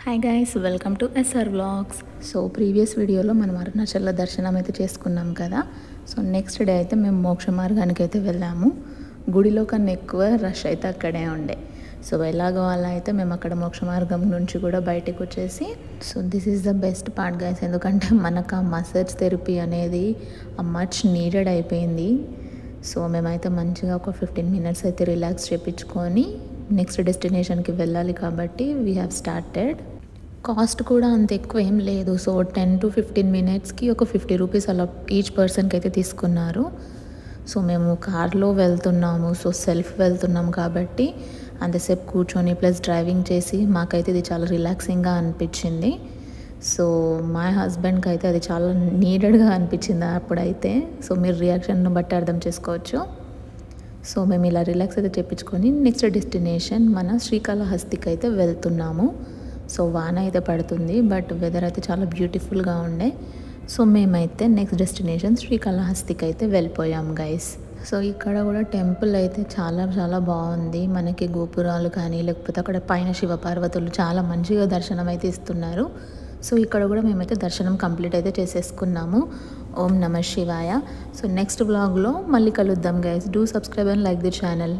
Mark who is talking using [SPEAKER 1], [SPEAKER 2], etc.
[SPEAKER 1] Hi guys, welcome to SR vlogs. So previous వీడియోలో మనం అరుణాచల్లో దర్శనం అయితే చేసుకున్నాం కదా. సో నెక్స్ట్ డే అయితే మేము మోక్ష మార్గానికి అయితే వెళ్ళాము. గుడిలో కన్నా ఎక్కువ రష్ అయితే అక్కడే ఉండే. సో ఎలాగో అలా అయితే మేము అక్కడ మోక్ష మార్గం నుంచి కూడా బయటకు వచ్చేసి, so this is the best part guys. ఎందుకంటే మనకు ఆ మసాజ్ థెరపీ అనేది మచ్ నీడెడ్ అయిపోయింది. సో మేమైతే మంచిగా ఒక 15 మినిట్స్ అయితే రిలాక్స్ చేయించుకొని నెక్స్ట్ డెస్టినేషన్కి వెళ్ళాలి కాబట్టి వీ హ్యావ్ స్టార్టెడ్. కాస్ట్ కూడా అంత ఎక్కువ ఏం లేదు. సో 10 to 15 మినిట్స్కి ఒక 50 రూపీస్ అలా ఈచ్ పర్సన్కి అయితే తీసుకున్నారు. సో మేము కార్లో వెళ్తున్నాము, సో సెల్ఫ్ వెళ్తున్నాం కాబట్టి అంతసేపు కూర్చొని ప్లస్ డ్రైవింగ్ చేసి మాకైతే ఇది చాలా రిలాక్సింగ్గా అనిపించింది. సో మా హస్బెండ్కి అయితే అది చాలా నీడెడ్గా అనిపించింది అప్పుడైతే. సో మీరు రియాక్షన్ను బట్టి అర్థం చేసుకోవచ్చు. సో మేము ఇలా రిలాక్స్ అయితే చేయించుకొని నెక్స్ట్ డెస్టినేషన్ మన శ్రీకాళహస్తికి అయితే వెళ్తున్నాము. సో వాన అయితే పడుతుంది, బట్ వెదర్ అయితే చాలా బ్యూటిఫుల్గా ఉండే. సో మేమైతే నెక్స్ట్ డెస్టినేషన్ శ్రీకాళహస్తికి అయితే వెళ్ళిపోయాం గైస్. సో ఇక్కడ కూడా టెంపుల్ అయితే చాలా చాలా బాగుంది. మనకి గోపురాలు కానీ లేకపోతే అక్కడ పైన శివపార్వతులు చాలా మంచిగా దర్శనం అయితే ఇస్తున్నారు. సో ఇక్కడ కూడా మేమైతే దర్శనం కంప్లీట్ అయితే చేసేసుకున్నాము. ఓం నమః శివాయ. సో నెక్స్ట్ వ్లాగ్లో మళ్ళీ కలుద్దాం guys. Do subscribe and like the channel.